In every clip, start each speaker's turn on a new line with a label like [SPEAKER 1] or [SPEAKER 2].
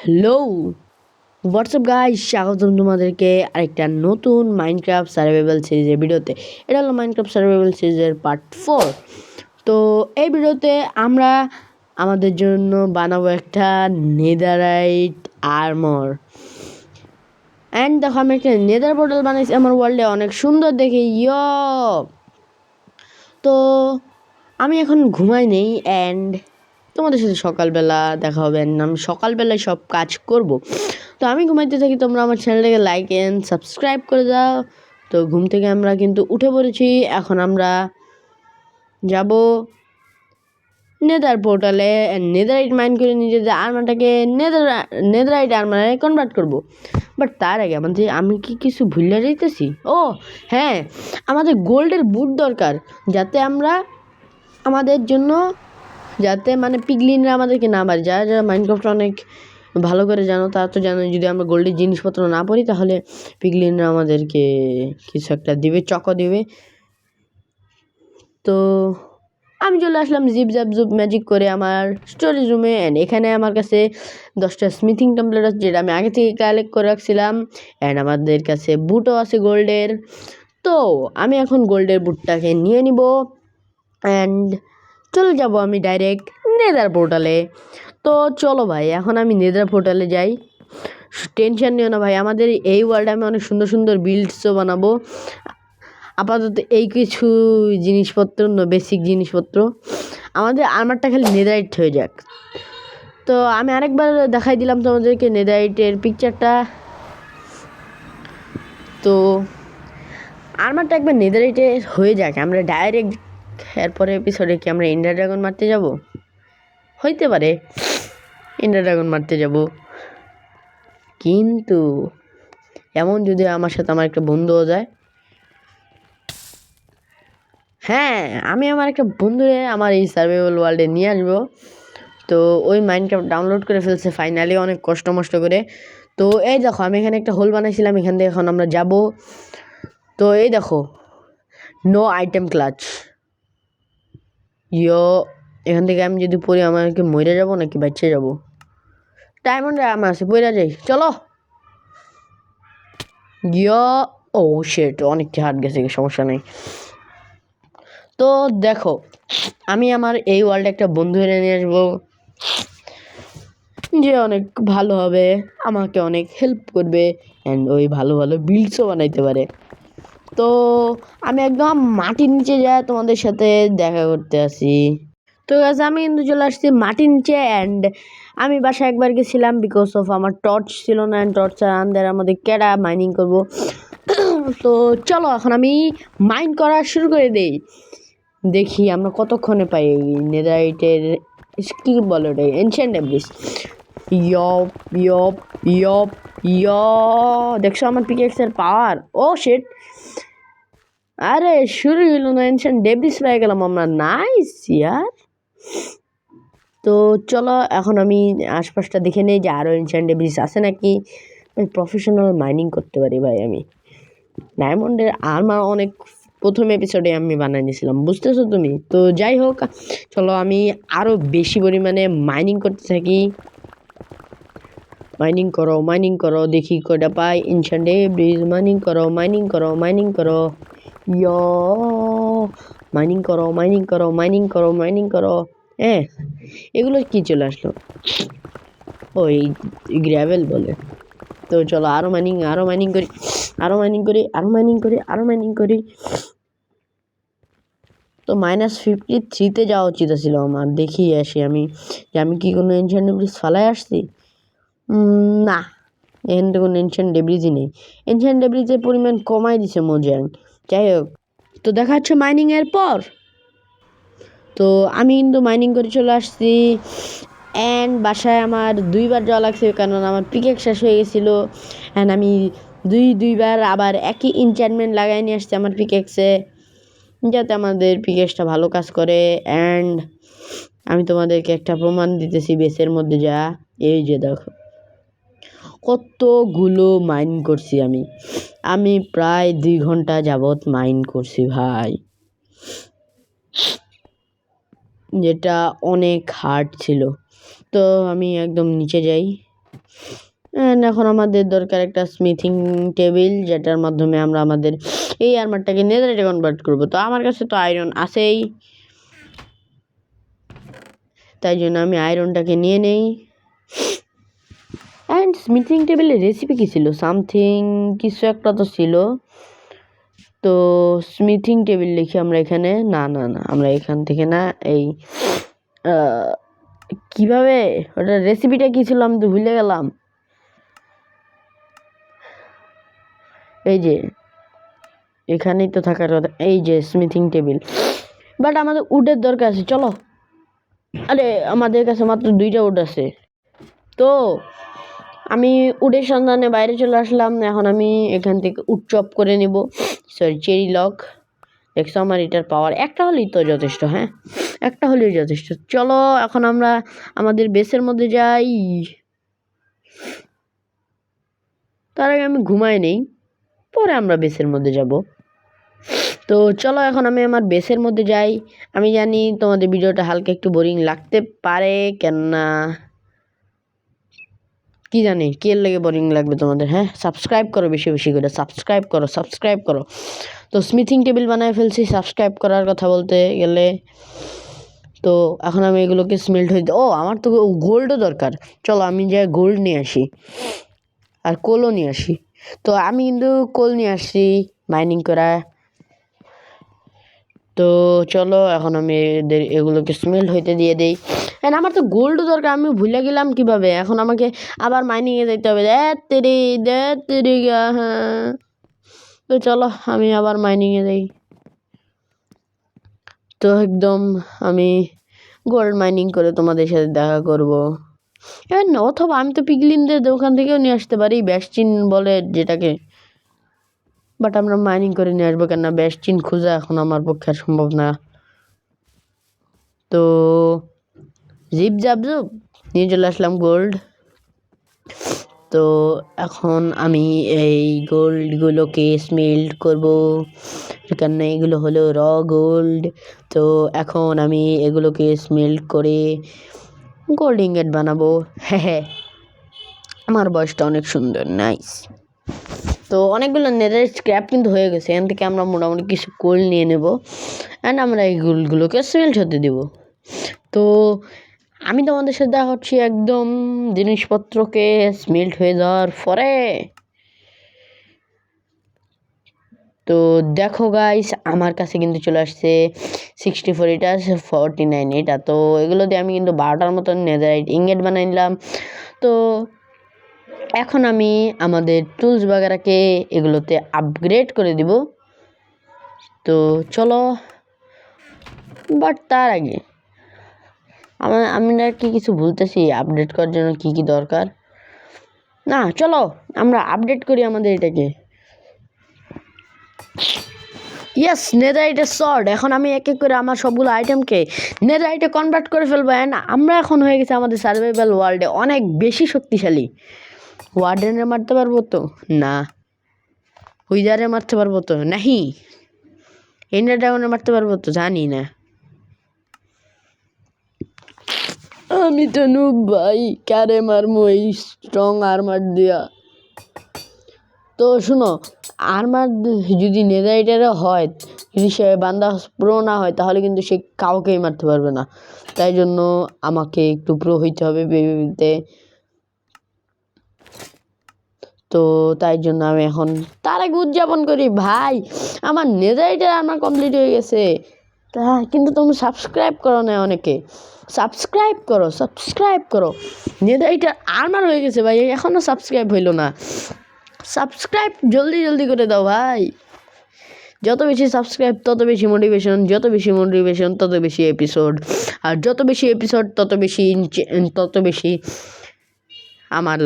[SPEAKER 1] Hello WhatsApp guys, স্বাগতম তোমাদেরকে আরেকটা নতুন মাইনক্রাফট সার্ভাইভাল সিরিজের ভিডিওতে। এটা হলো মাইনক্রাফট সার্ভাইভাল সিরিজের পার্ট 4। তো এই ভিডিওতে আমরা আমাদের জন্য বানাবো একটা নেদারাইট আর্মর। অ্যান্ড দেখো, আমি একটা নেদার পোর্টাল বানাইছি আমার ওয়ার্ল্ডে, অনেক সুন্দর দেখে। তো আমি এখন ঘুমাই নেই, অ্যান্ড তোমাদের সাথে সকালবেলা দেখা হবে। আমি সকালবেলায় সব কাজ করব। তো আমি ঘুমাইতে থাকি, তোমরা আমার চ্যানেলটাকে লাইক অ্যান্ড সাবস্ক্রাইব করে দাও। তো ঘুম থেকে আমরা কিন্তু উঠে পড়েছি। এখন আমরা যাব নেদার পোর্টালে, নেদারাইট মাইন করে নিজেদের আর্মারটাকে নেদারাইট আর্মারে কনভার্ট করব। বাট তার আগে আমি কি কিছু ভুলে যাইতেছি? ও হ্যাঁ, আমাদের গোল্ডের বুট দরকার, যাতে আমরা আমাদের জন্য মানে পিগলিনরা আমাদেরকে না মারে। যারা যারা মাইনক্রাফট অনেক ভালো করে জানো তারা তো জানো, যদি আমরা গোল্ডের জিনিসপত্র না পড়ি তাহলে পিগলিনরা আমাদেরকে কিছু একটা দিবে, চকো দিবে। তো আমি চলে আসলাম জিপ জাপ জুপ ম্যাজিক করে আমার স্টোরেজ রুমে। অ্যান্ড এখানে আমার কাছে 10টা স্মিথিং টেম্পলেট আছে, যেটা আমি আগে থেকে কালেক্ট করে রাখছিলাম। অ্যান্ড আমাদের কাছে বুটও আছে গোল্ডের। তো আমি এখন গোল্ডের বুটটাকে নিয়ে নিব, অ্যান্ড চলে যাব আমি ডাইরেক্ট নেদার পোর্টালে। তো চলো ভাই, এখন আমি নেদার পোর্টালে যাই। টেনশন নিও না ভাই, আমাদের এই ওয়ার্ল্ডে আমি অনেক সুন্দর সুন্দর বিল্ডসও বানাবো। আপাতত এই কিছু জিনিসপত্র, বেসিক জিনিসপত্র, আমাদের আর্মারটা খালি নেদারাইট হয়ে যাক। তো আমি আরেকবার দেখাই দিলাম তোমাদেরকে নেদারাইটের পিকচারটা। তো আর্মারটা একবার নেদারাইটে হয়ে যাক, আমরা ডাইরেক্ট এরপরে এপিসোডে কি আমরা এন্ডার ড্রাগন মারতে যাব? হইতে পারে এন্ডার ড্রাগন মারতে যাব, কিন্তু এমন যদি আমার সাথে আমার একটা বন্ধুও যায়। হ্যাঁ, আমি আমার একটা বন্ধুরে আমার এই সার্ভাইভাল ওয়ার্ল্ডে নিয়ে আসবো। তো ওই মাইনক্রাফট ডাউনলোড করে ফেলছে ফাইনালি, অনেক কষ্ট মষ্ট করে। তো এই দেখো, আমি এখানে একটা হোল বানাইছিলাম, এখান থেকে এখন আমরা যাব। তো এই দেখো, নো আইটেম ক্লাচ। এখান থেকে আমি যদি পড়ি আমাকে মরে যাবো নাকি বাচ্চা যাবো? ডায়মন্ডে আমার আছে, পড়া যাই, চলো। ও শেট, অনেকটা হার্ড গেছে, সমস্যা নেই। তো দেখো, আমি আমার এই ওয়ার্ল্ডে একটা বন্ধু এনে নিয়ে আসবো, যে অনেক ভালো হবে, আমাকে অনেক হেল্প করবে, অ্যান্ড ওই ভালো ভালো বিল্ডসও বানাইতে পারে। তো আমি একদম মাটির নিচে যাই তোমাদের সাথে দেখা করতে আসি। তো গাছ, আমি কিন্তু চলে আসছি মাটির নিচে। অ্যান্ড আমি বাসায় একবার গেছিলাম, বিকজ অফ আমার টর্চ ছিল না, অ্যান্ড টর্চ আনদের আমাদের ক্যাডা মাইনিং করব। তো চলো এখন আমি মাইন করা শুরু করে দেই, দেখি আমরা কতক্ষণে পাই নেদারাইটের কি বলে ওটা, ancient debris. Yup yup yup ইয়, দেখছো আমার পিকেক্সের পাওয়ার? ও শিট, আরে শুরু হইল না, এনশিয়েন্ট ডেব্রিস পেয়ে গেলাম আমরা, নাইস ইয়ার। তো চলো এখন আমি আশপাশটা দেখে নেই যে আরও এনশিয়েন্ট ডেব্রিস আছে নাকি। প্রফেশনাল মাইনিং করতে পারি ভাই আমি। ডায়মন্ডের আর্মার অনেক প্রথম এপিসোডে আমি বানিয়ে নিয়েছিলাম, বুঝতেছো তুমি? তো যাই হোক, চলো আমি আরও বেশি পরিমাণে মাইনিং করতে থাকি। মাইনিং করো দেখি কয়টা পাই। এনশিয়েন্ট ডেব্রিস মাইনিং করো ইয়ো, মাইনিং করো। হ্যাঁ, এগুলো কি চলে আসলো? ওই গ্র্যাভেল বলে। তো চলো আরও মাইনিং করি। তো -53-তে যাওয়া উচিত ছিল আমার, দেখি আসি আমি যে আমি কি কোনো এনশিয়েন্ট ডেব্রিজ ফালায় আসছি। না, এখানে তো কোনো এনশিয়েন্ট ডেব্রিজই নেই। এনশিয়েন্ট ডেব্রিজের পরিমাণ কমাই দিছে মোজাং। যাই হোক, তো দেখা হচ্ছে মাইনিংয়ের পর। তো আমি কিন্তু মাইনিং করে চলে আসছি, অ্যান্ড বাসায় আমার 2বার যাওয়া লাগছে, কারণ আমার পিকেক শেষ হয়ে গেছিলো। অ্যান্ড আমি দুইবার আবার একই এনচ্যান্টমেন্ট লাগাই নিয়ে আসছি আমার পিকেক্সে, যাতে আমাদের পিকেক্সটা ভালো কাজ করে। অ্যান্ড আমি তোমাদেরকে একটা প্রমাণ দিতেছি বেসের মধ্যে, যা এই যে দেখো কতগুলো মাইন করছি আমি প্রায় 2 ঘন্টা যাবৎ মাইন করছি ভাই, যেটা অনেক হার্ড ছিল। তো আমি একদম নিচে যাই, এখন আমাদের দরকার একটা স্মিথিং টেবিল, যেটার মাধ্যমে আমরা আমাদের এই আর্মারটাকে নেদারাইটে কনভার্ট করব। তো আমার কাছে তো আয়রন আছেই, তাই জন্য আমি আয়রনটাকে নিয়ে নেই। অ্যান্ড স্মিথিং টেবিলের রেসিপি কী ছিল? সামথিং কিছু একটা তো ছিল। তো স্মিথিং টেবিল লিখি আমরা এখানে। না না না, আমরা এখান থেকে না, এই কিভাবে ওটা রেসিপিটা কী ছিল আমি তো ভুলে গেলাম। এই যে এখানেই তো থাকার কথা, এই যে স্মিথিং টেবিল। বাট আমাদের উডের দরকার আছে, চলো। আরে আমাদের কাছে মাত্র 2টা উড আছে। তো আমি উডের সন্ধানে বাইরে চলে আসলাম। এখন আমি এখান থেকে উড চপ করে নেব, সরি চেরি লক। দেখছো আমার এটার পাওয়ার একটা হলেই তো যথেষ্ট। হ্যাঁ, একটা হলেই যথেষ্ট। চলো এখন আমরা আমাদের বেসের মধ্যে যাই। তার আগে আমি ঘুমাই নেই, পরে আমরা বেসের মধ্যে যাব। তো চলো এখন আমি আমার বেসের মধ্যে যাই। আমি জানি তোমাদের ভিডিওটা হালকা একটু বোরিং লাগতে পারে, কেননা কি জানি কি এর লেগে বোরিং লাগবে তোমাদের। হ্যাঁ, সাবস্ক্রাইব করো বেশি বেশি করে, সাবস্ক্রাইব করো। তো স্মিথিং টেবিল বানায় ফেলছি সাবস্ক্রাইব করার কথা বলতে গেলে। তো এখন আমি এগুলোকে স্মেল্ট হইতে, আমার তো গোল্ডও দরকার। চলো আমি যাই গোল্ড নিয়ে আসি, আর কোলও নিয়ে আসি। তো আমি কিন্তু কোল নিয়ে আসছি মাইনিং করা। তো চলো এখন আমি এগুলোকে স্মেল্ট হইতে দিয়ে দিই। অ্যান্ড আমার তো গোল্ডও দরকার, আমি ভুলে গেলাম কীভাবে। এখন আমাকে আবার মাইনিংয়ে যেতে হবে। তেরি গা। হ্যাঁ, তো চলো আমি আবার মাইনিংয়ে যাই। তো একদম আমি গোল্ড মাইনিং করে তোমাদের সাথে দেখা করব। অথবা আমি তো পিগলিনদের দোকান থেকেও নিয়ে আসতে পারি, ব্যাসচিন বলে যেটাকে। বাট আমরা মাইনিং করে নিয়ে আসবো, কেননা ব্যাসচিন খোঁজা এখন আমার পক্ষে আর সম্ভব না। তো জিপ জাবজুপ নিয়ে চলে আসলাম গোল্ড। তো এখন আমি এই গোল্ডগুলোকে স্মেল্ট করব, কেননা এগুলো হলো র গোল্ড। তো এখন আমি এগুলোকে স্মেল্ট করে গোল্ড ইঙ্গেট বানাবো। হ্যাঁ, আমার বয়সটা অনেক সুন্দর, নাইস। তো অনেকগুলো নেদার স্ক্র্যাপ কিন্তু হয়ে গেছে, এখান থেকে আমরা মোটামুটি কিছু গোল্ড নিয়ে নেব। অ্যান্ড আমরা এই গোল্ডগুলোকে স্মেল্ট হতে দেব। তো আমি তোমাদের সাথে দেখা হচ্ছি একদম জিনিসপত্রকে স্মেল্ট হয়ে যাওয়ার পরে। তো দেখো গাইস, আমার কাছে কিন্তু চলে আসছে 64, এটা 49 এটা। তো এগুলো দিয়ে আমি কিন্তু 12টার মতন নেদারাইট ইঙ্গেট বানাই নিলাম। তো এখন আমি আমাদের টুলস বাগেরাকে এগুলোতে আপগ্রেড করে দিব। তো চলো, বাট তার আগে আমি কি কিছু ভুলতেছি আপডেট করার জন্য কি কি দরকার? না, চলো আমরা আপডেট করি আমাদের এটাকে। ইয়েস, নেদারাইটের সর্ড। এখন আমি এক এক করে আমার সবগুলো আইটেমকে নেদারাইটে কনভার্ট করে ফেলবো। অ্যান্ড আমরা এখন হয়ে গেছি আমাদের সার্ভাইভাল ওয়ার্ল্ডে অনেক বেশি শক্তিশালী। ওয়ার্ডেনে মারতে পারবো তো? না। হুইজারে মারতে পারবো তো? নাহি। এন্ডার ড্রাগনে মারতে পারবো তো? জানি না। আমি তো নুব ভাই, ক্যারে মারমো এই স্ট্রং আর্মার দিয়া। তো শুনো, আর্মার যদি নেদারাইটারে হয়, যদি সে বান্দা প্রো না হয়, তাহলে কিন্তু সে কাউকেই মারতে পারবে না। তাই জন্য আমাকে একটু প্রো হইতে হবে বেবিতে। তো তাই জন্য আমি এখন তার আগে উদযাপন করি ভাই, আমার নেদারাইটার আর্মার কমপ্লিট হয়ে গেছে। তা কিন্তু তুমি সাবস্ক্রাইব করো না, অনেকে সাবস্ক্রাইব করো। নেদারাইটার আর্মার হয়ে গেছে ভাই, এখনও সাবস্ক্রাইব হইলো না। সাবস্ক্রাইব জলদি করে দাও ভাই। যত বেশি সাবস্ক্রাইব তত বেশি মোটিভেশন, যত বেশি মোটিভেশন তত বেশি এপিসোড, আর যত বেশি এপিসোড তত বেশি আমার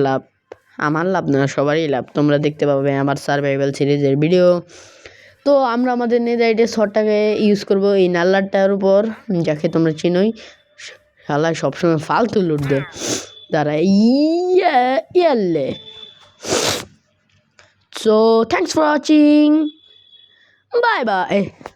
[SPEAKER 1] লাভ না, সবারই লাভ। তোমরা দেখতে পাবে আমার সার্ভাইভাল সিরিজের ভিডিও। তো আমরা আমাদের নেদারাইটের শটটাকে ইউজ করব এই নাল্লারটার উপর, যাকে তোমরা চিনোই। শালা সবসময় ফালতু লুট দেয়। দাঁড়া, ইয়ালে। So thanks for watching. Bye bye.